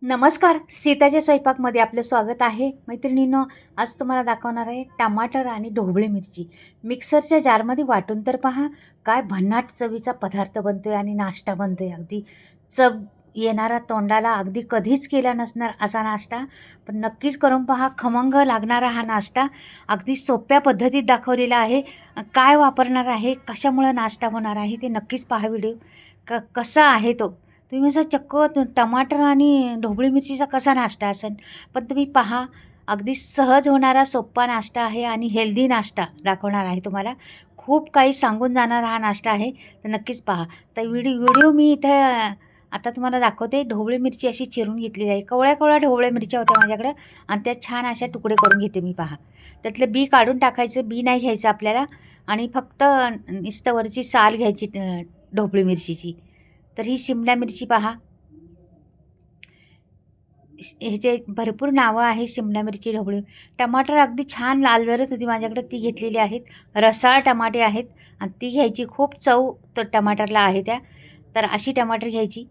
नमस्कार, सीताच्या स्वयंपाकमध्ये आपलं स्वागत आहे. मैत्रिणींनो, आज तुम्हाला दाखवणार आहे टमाटर आणि ढोबळी मिरची मिक्सरच्या जारमध्ये वाटून तर पहा. काय भन्नाट चवीचा पदार्थ बनतोय आणि नाश्ता बनतोय. अगदी चव येणारा तोंडाला, अगदी कधीच केला नसणार असा नाश्ता, पण नक्कीच करून पहा. खमंग लागणारा हा नाश्ता अगदी सोप्या पद्धतीत दाखवलेला आहे. काय वापरणार आहे, कशामुळं नाश्ता होणार आहे ते नक्कीच पहा व्हिडिओ. कसा आहे तो, तुम्ही असं चक्क टमाटर आणि ढोबळी मिरचीचा कसा नाश्ता असेल, पण तुम्ही पहा. अगदी सहज होणारा सोप्पा नाश्ता आहे आणि हेल्दी नाश्ता दाखवणार आहे तुम्हाला. खूप काही सांगून जाणारा हा नाश्ता आहे, तर नक्कीच पहा. तर व्हिडिओ मी इथं आता तुम्हाला दाखवते. ढोबळी मिरची अशी चिरून घेतलेली आहे. कवळ्या कवळ्या ढोबळ्या मिरच्या होत्या माझ्याकडं आणि त्या छान अशा तुकडे करून घेते मी. पहा, त्यातलं बी काढून टाकायचं, बी नाही घ्यायचं आपल्याला. आणि फक्त नुसतं साल घ्यायची ढोबळी मिरचीची. तर ही शिमला मिरची पहा. ह्याचे भरपूर नावं आहे, शिमला मिरची, ढोबळी. टमाटर अगदी छान लाल जरत होती माझ्याकडे, ती घेतलेली आहेत. रसाळ टमाटे आहेत आणि ती घ्यायची. खूप चव तर टमाटरला आहे त्या. तर अशी टमाटर घ्यायची.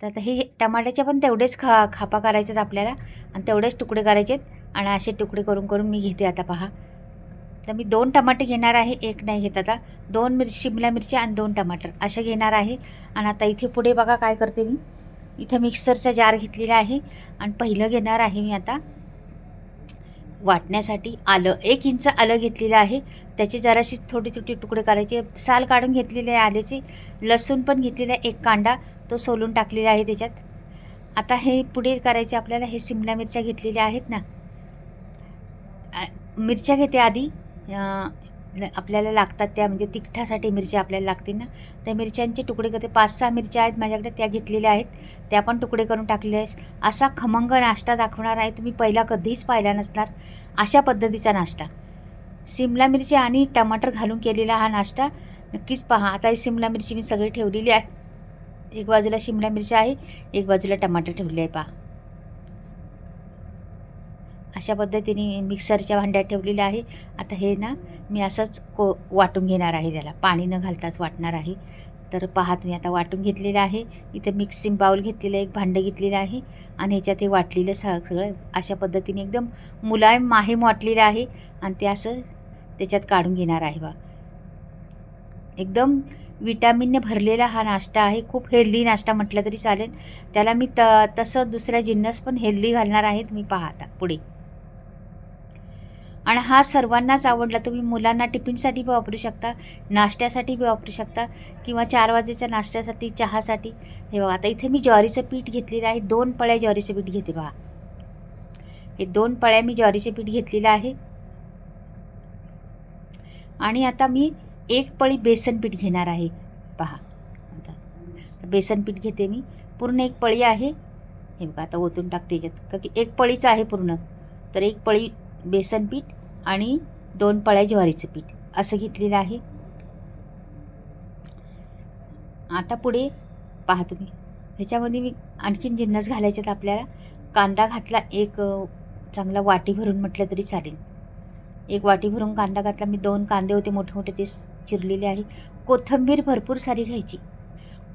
तर आता हे टमाट्याचे पण तेवढेच खापा करायचे आहेत आपल्याला आणि तेवढेच तुकडे करायचे आहेत आणि असे तुकडे करून करून मी घेते. आता पहा, तर मी 2 टमाटे घेणार आहे, एक नाही घेत आता. 2 शिमला मिरच्या आणि 2 टमाटर अशा घेणार आहे. आणि आता इथे पुढे बघा काय करते मी. इथं मिक्सरचा जार घेतलेला आहे आणि पहिलं घेणार आहे मी आता वाटण्यासाठी आलं. 1 इंच आलं घेतलेलं आहे. त्याचे जराशी थोडी छोटे तुकडे करायचे. साल काढून घेतलेले आहे आल्याचे. लसूण पण घेतलेला आहे, 1 कांदा तो सोलून टाकलेला आहे त्याच्यात. आता हे पुढे करायचे आपल्याला. हे शिमला मिरच्या घेतलेल्या आहेत ना, मिरच्या घेते आधी. आपल्याला लागतात त्या, म्हणजे तिखटासाठी मिरच्या आपल्याला लागतील ना, त्या मिरच्यांचे तुकडे करते. 5-6 मिरच्या आहेत माझ्याकडे, त्या घेतलेल्या आहेत. त्या पण तुकडे करून टाकलेले आहेत. असा खमंग नाश्ता दाखवणार आहे. तुम्ही पहिला कधीच पाहिला नसणार अशा पद्धतीचा नाश्ता. शिमला मिरची आणि टमाटर घालून केलेला हा नाश्ता नक्कीच पहा. आता ही शिमला मिरची मी सगळी ठेवलेली आहे. एक बाजूला शिमला मिरची आहे, एक बाजूला टमाटर ठेवले आहे पहा. अशा पद्धतीने मिक्सरच्या भांड्यात ठेवलेलं आहे. आता हे ना मी असंच वाटून घेणार आहे. त्याला पाणी न घालताच वाटणार आहे. तर पहा, तुम्ही आता वाटून घेतलेलं आहे. इथं मिक्सिंग बाउल घेतलेलं आहे, एक भांडं घेतलेलं आहे आणि ह्याच्यात हे वाटलेलं सगळं अशा पद्धतीने एकदम मुलायम माहीम वाटलेलं आहे आणि ते असं त्याच्यात काढून घेणार आहे बा. एकदम विटॅमिनने भरलेला हा नाश्ता आहे. खूप हेल्दी नाश्ता म्हटलं तरी चालेल. त्याला मी तसं दुसऱ्या जिन्नस पण हेल्दी घालणार आहे. तुम्ही पहा आता पुढे. आणि हा सर्वांनाच आवडला. तुम्ही मुलांना टिफिनसाठी बी वापरू शकता, नाश्त्यासाठी बी वापरू शकता किंवा 4 वाजेच्या नाश्त्यासाठी, चहासाठी. हे बघा, आता इथे मी ज्वारीचं पीठ घेतलेलं आहे. 2 पळ्या ज्वारीचं पीठ घेते पहा. हे 2 पळ्या मी ज्वारीचे पीठ घेतलेलं आहे. आणि आता मी 1 पळी बेसन पीठ घेणार आहे पहा. आता बेसन पीठ घेते मी. पूर्ण 1 पळी आहे. हे बघा, आता ओतून टाकते याच्यात, का की 1 पळीचं आहे पूर्ण. तर 1 पळी बेसन पीठ आणि 2 पळ्या ज्वारीचं पीठ असं घेतलेलं आहे. आता पुढे पहा तुम्ही, ह्याच्यामध्ये मी आणखीन जिन्नस घालायचे आहेत आपल्याला. कांदा घातला एक चांगला वाटी भरून म्हटलं तरी चालेल. 1 वाटी भरून कांदा घातला मी. 2 कांदे होते मोठे मोठे, ते चिरलेले आहे. कोथिंबीर भरपूर सारी घ्यायची.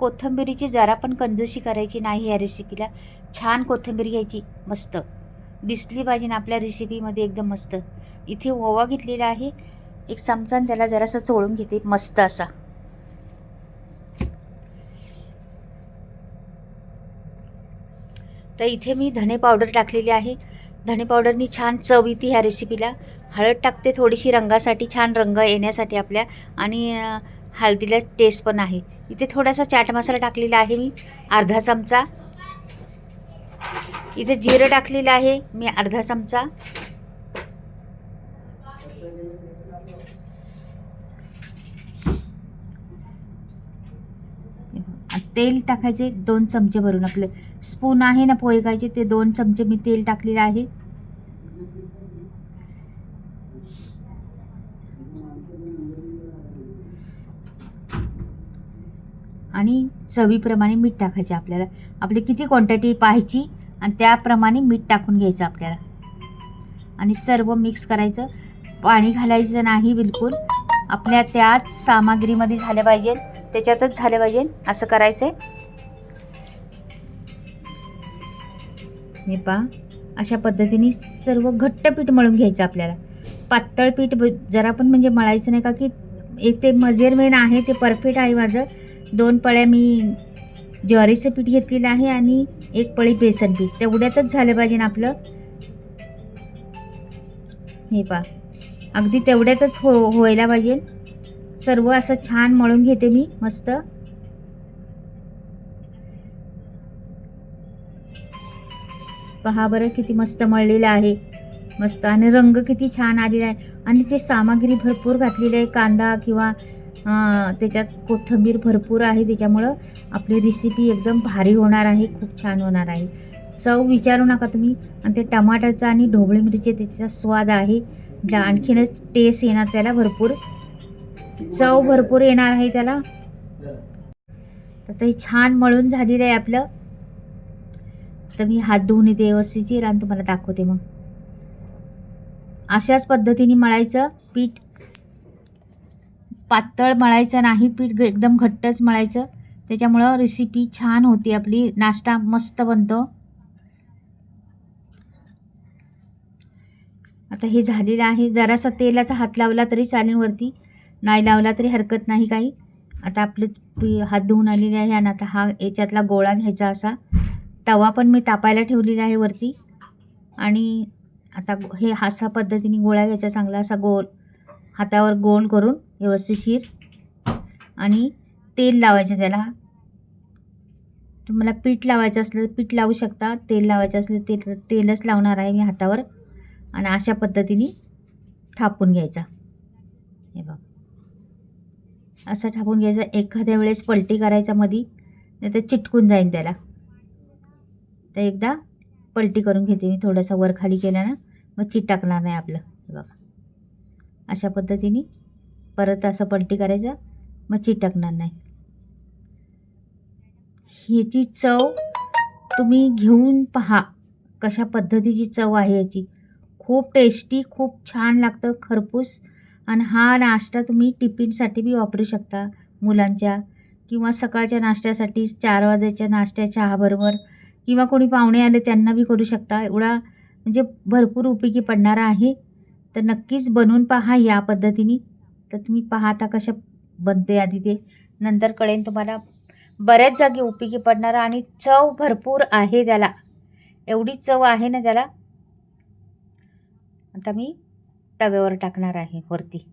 कोथिंबीरीची जरा पण कंजूसी करायची नाही या रेसिपीला. छान कोथिंबीर घ्यायची, मस्त दिसली पाहिजे ना आपल्या रेसिपीमध्ये, एकदम मस्त. इथे ओवा घेतलेला आहे 1 चमचा, त्याला जरासं चोळून घेते मस्त असा. तर इथे मी धणे पावडर टाकलेली आहे. धणे पावडरनी छान चव येते ह्या रेसिपीला. हळद टाकते थोडीशी रंगासाठी, छान रंग येण्यासाठी आपल्या. आणि हळदीला टेस्ट पण आहे. इथे थोडासा चाट मसाला टाकलेला आहे मी, अर्धा चमचा. इथे जिरं टाकलेलं आहे मी, अर्धा चमचा. तेल टाकायचे 2 चमचे भरून. आपले स्पून आहे ना पोहे खायचे, ते 2 चमचे मी तेल टाकलेलं आहे. आणि चवीप्रमाणे मीठ टाकायचे आपल्याला. आपली किती क्वांटिटी पाहायची आणि त्याप्रमाणे मीठ टाकून घ्यायचं आपल्याला. आणि सर्व मिक्स करायचं. पाणी घालायचं नाही बिलकुल. आपल्या त्याच सामग्रीमध्ये झालं पाहिजे, त्याच्यातच झालं पाहिजे, असं करायचं आहे. हे पहा, अशा पद्धतीने सर्व घट्ट पीठ मळून घ्यायचं आपल्याला. पातळ पीठ जरा पण म्हणजे मळायचं नाही, का की एक ते मेजरमेंट आहे ते परफेक्ट आहे माझं. 2 पळ्या मी ज्वारीचं पीठ घेतलेलं आहे आणि 1 पळी बेसन पीठ, तेवढ्यातच झालं पाहिजे ना आपलं. हे पहा, अगदी तेवढ्यातच व्हायला पाहिजे. सर्व असं छान मळून घेते मी मस्त. पहा बरं किती मस्त मळलेलं आहे, मस्त. आणि रंग किती छान आलेला आहे. आणि ते सामग्री भरपूर घातलेली आहे, कांदा किंवा त्याच्यात कोथिंबीर भरपूर आहे, त्याच्यामुळं आपली रेसिपी एकदम भारी होणार आहे, खूप छान होणार आहे. चव विचारू नका तुम्ही. आणि ते टमाटरचा आणि ढोबळी मिरची त्याचा स्वाद आहे, आणखीनच टेस्ट येणार त्याला, भरपूर चव भरपूर येणार आहे त्याला. तर ते छान मळून झालेलं आहे आपलं. तर मी हात धुवून येते व्यवस्थित आणि तुम्हाला दाखवते. मग अशाच पद्धतीने मळायचं पीठ, पातळ मळायचं नाही पीठ, एकदम घट्टच मळायचं. त्याच्यामुळं रेसिपी छान होती आपली, नाश्ता मस्त बनतो. आता हे झालेलं आहे. जरासा तेलाचा हात लावला तरी चालेल, वरती नाही लावला तरी हरकत नाही काही. आता आपले हात धुवून आलेले आहे आणि आता हा याच्यातला गोळा घ्यायचा. असा तवा पण मी तापायला ठेवलेला आहे वरती. आणि आता हे अशा पद्धतीने गोळा घ्यायचा, चांगला असा गोल हातावर गोल करून व्यवस्थितशीर. आणि तेल लावायचं त्याला. तुम्हाला पीठ लावायचं असलं पीठ लावू शकता, तेल लावायचं असलं तेलच लावणार आहे मी हातावर. आणि अशा पद्धतीने थापून घ्यायचा. हे बघ, असं थापून घ्यायचं. एखाद्या वेळेस पलटी करायचा मधी, नाही तर चिटकून जाईल त्याला. तर एकदा पलटी करून घेते मी, थोडासा वर खाली केला ना मग चिटकणार नाही आपलं. हे बघा, अशा पद्धतीने परत असं पलटी करायचं, मग चिटकणार नाही. ह्याची चव तुम्ही घेऊन पहा, कशा पद्धतीची चव आहे याची. खूप टेस्टी, खूप छान लागतं, खरपूस. आणि हा नाश्ता तुम्ही टिफिनसाठी बी वापरू शकता मुलांच्या, किंवा सकाळच्या नाश्त्यासाठी 4 वाजायच्या नाश्त्या चहाबरोबर, किंवा कोणी पाहुणे आले त्यांना बी करू शकता. एवढा म्हणजे भरपूर उपयोगी पडणारा आहे. तर नक्कीच बनवून पहा या पद्धतीने. तर तुम्ही पहा आता कशा बनते, आधी ते नंतर कळेल तुम्हाला. बऱ्याच जागी उपयोगी पडणारा आणि चव भरपूर आहे त्याला, एवढी चव आहे ना त्याला. आता मी तव्यावर टाकणार आहे वरती.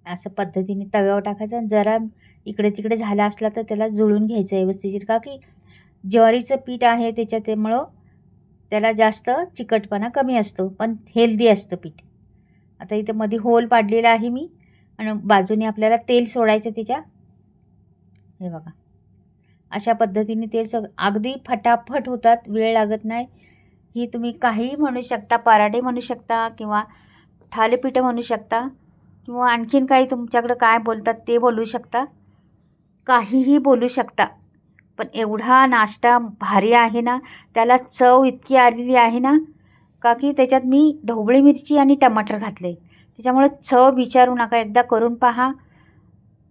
असं पद्धतीने तव्यावर टाकायचं. जरा इकडे तिकडे झाला असला तर त्याला जुळून घ्यायचं व्यवस्थित, का की ज्वारीचं पीठ आहे त्याच्यामुळं त्याला जास्त चिकटपणा कमी असतो, पण हेल्दी असतं पीठ. आता इथं मध्ये होल पाडलेला आहे मी, आणि बाजूने आपल्याला तेल सोडायचं त्याच्या. हे बघा, अशा पद्धतीने तेल अगदी फटाफट होतात, वेळ लागत नाही. ही तुम्ही काहीही म्हणू शकता, पराठे म्हणू शकता, किंवा थालीपीठं म्हणू शकता, किंवा आणखीन काही तुमच्याकडं काय बोलतात ते बोलू शकता, काहीही बोलू शकता. पण एवढा नाश्ता भारी आहे ना, त्याला चव इतकी आलेली आहे ना, का की त्याच्यात मी ढोबळी मिरची आणि टमाटर घातले, त्याच्यामुळे चव विचारू नका. एकदा करून पहा.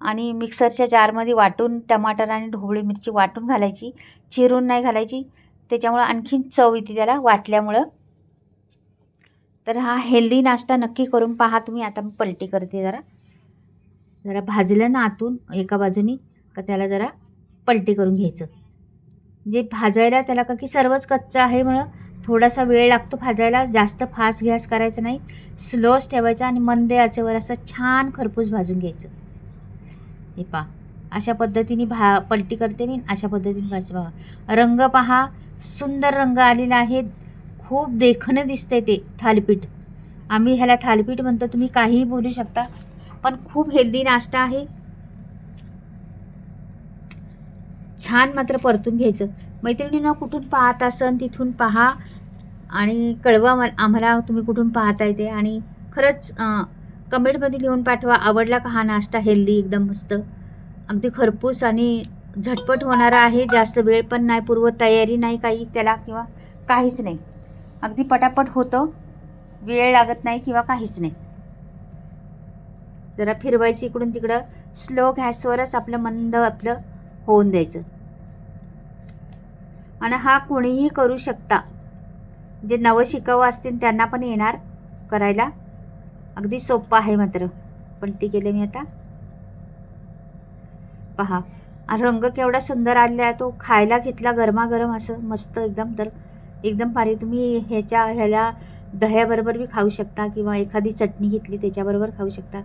आणि मिक्सरच्या जारमध्ये वाटून टमाटर आणि ढोबळी मिरची वाटून घालायची, चिरून नाही घालायची, त्याच्यामुळं आणखीन चव येते त्याला वाटल्यामुळं. तर हा हेल्दी नाश्ता नक्की करून पहा तुम्ही. आता मी पलटी करते. जरा भाजलं ना आतून एका बाजूनी, का त्याला जरा पलटी करून घ्यायचं. म्हणजे भाजायला त्याला, का की सर्वच कच्चं आहे म्हणून थोडासा वेळ लागतो भाजायला. जास्त फास्ट गॅस करायचं नाही, स्लोच ठेवायचा आणि मंद आचेवर असं छान खरपूस भाजून घ्यायचं. हे पहा, अशा पद्धतीने पलटी करते मी. अशा पद्धतीने भाजवा. रंग पहा, सुंदर रंग आलेला आहे, खूप देखणं दिसतंय ते थालीपीठ. आम्ही ह्याला थालीपीठ म्हणतो, तुम्ही काहीही बोलू शकता, पण खूप हेल्दी नाश्ता आहे. छान मात्र परतून घ्यायचं. मैत्रिणींनो, कुठून पाहत असन तिथून पहा आणि कळवा आम्हाला तुम्ही कुठून पाहताय ते. आणि खरंच कमेंटमध्ये लिहून पाठवा, आवडला का हा नाश्ता. हेल्दी एकदम मस्त, अगदी खरपूस आणि झटपट होणारा आहे. जास्त वेळ पण नाही, पूर्व तयारी नाही काही त्याला, किंवा काहीच नाही, अगदी पटापट होतं, वेळ लागत नाही किंवा काहीच नाही. जरा फिरवायचं इकडून तिकडं, स्लो गॅसवरच आपलं मंद आपलं होऊन द्यायचं. आणि हा कोणीही करू शकता, जे नवशिकाऊ असतील त्यांना पण येणार करायला. अगदी सोपं आहे. मात्र पलटी केले मी आता. पहा रंग केवढा सुंदर आलेला आहे. तो खायला घेतला गरमागरम असं मस्त एकदम. तर एकदम भारी. तुम्ही ह्याला दह्याबरोबर बी खाऊ शकता किंवा एखादी चटणी घेतली त्याच्याबरोबर खाऊ शकता.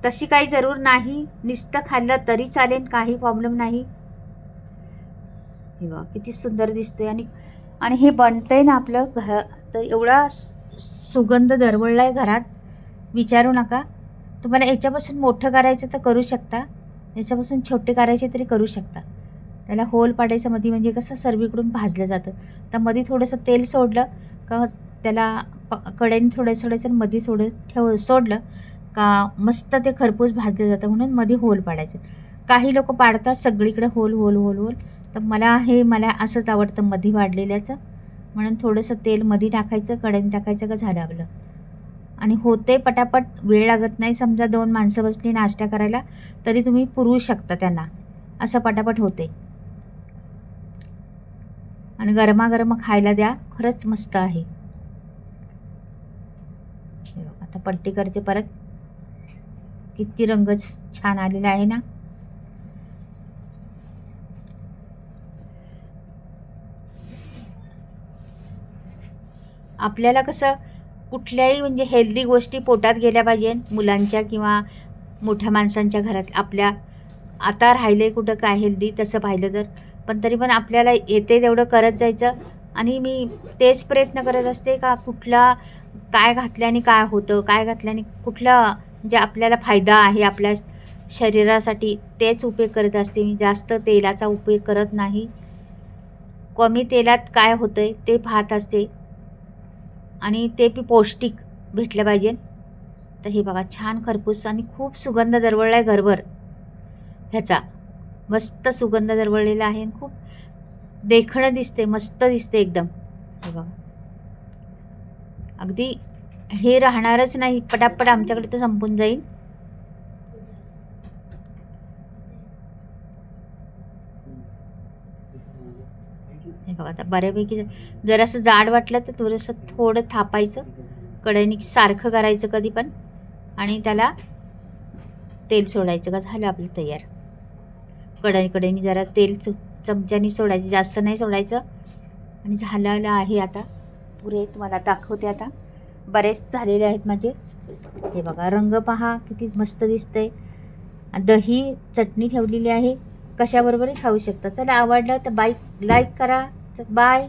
तशी काही जरूर नाही, नुसतं खाल्लं तरी चालेल, काही प्रॉब्लेम नाही. हे बघा किती सुंदर दिसतंय. आणि हे बनतंय ना आपलं तर एवढा सुगंध दरवळलाय घरात, विचारू नका. तुम्हाला याच्यापासून मोठं करायचं तर करू शकता, याच्यापासून छोटे करायचे तरी करू शकता. त्याला होल पाडायचं मध्ये, म्हणजे कसं सर्वीकडून भाजलं जातं. तर मध्ये थोडंसं तेल सोडलं का त्याला कढईने थोडं मध्ये थोडं सोडलं का मस्त ते खरपूस भाजलं जातं. म्हणून मध्ये होल पाडायचं. काही लोक पाडतात सगळीकडे होल होल होल होल. तर मला असंच आवडतं मध्ये वाढलेल्याचं. म्हणून थोडंसं तेल मध्ये टाकायचं, कढईने टाकायचं का झालं आपलं. आणि होते पटापट, वेळ लागत नाही. समजा 2 माणसं बसली नाश्ता करायला तरी तुम्ही पुरवू शकता त्यांना, असं पटापट होते. आणि गरमागरम खायला द्या, खरंच मस्त आहे. आता पलटी करते परत. किती रंग छान आलेला आहे ना. आपल्याला कसं कुठल्याही म्हणजे हेल्दी गोष्टी पोटात गेल्या पाहिजे, मुलांच्या किंवा मोठ्या माणसांच्या घरात. आपल्या आता राहिले कुठं काय हेल्दी तसं पाहिलं तर. पण तरी पण आपल्याला येते तेवढं करत जायचं. आणि मी तेच प्रयत्न करत असते का कुठला काय घातल्याने काय होतं, काय घातल्याने कुठला म्हणजे आपल्याला फायदा आहे आपल्या शरीरासाठी, तेच उपयोग करत असते मी. जास्त तेलाचा उपयोग करत नाही. कमी तेलात काय होतं आहे ते पाहत असते. आणि ते बी पौष्टिक भेटलं पाहिजे. तर हे बघा छान खरपूस आणि खूप सुगंध दरवळला आहे घरभर ह्याचा. मस्त सुगंध दरवळलेला आहे आणि खूप देखणं दिसते, मस्त दिसते एकदम. हे बघा अगदी हे राहणारच नाही, पटापट आमच्याकडे तर संपून जाईल. हे बघा आता बऱ्यापैकी. जरासं जाड वाटलं तर थोडं थापायचं, कढईने सारखं करायचं कधी पण, आणि त्याला तेल सोडायचं का झालं आपलं तयार. कढईने जरा तेल चमच्याने सोडायचं, जास्त नाही सोडायचं. आणि झालेलं आहे आता पुरे. तुम्हाला दाखवते आता. बरेच झालेले आहेत माझे. हे बघा रंग पहा किती मस्त दिसतंय. दही चटणी ठेवलेली आहे, कशाबरोबरही खाऊ शकता. चला आवडलं तर लाईक करा. बाय.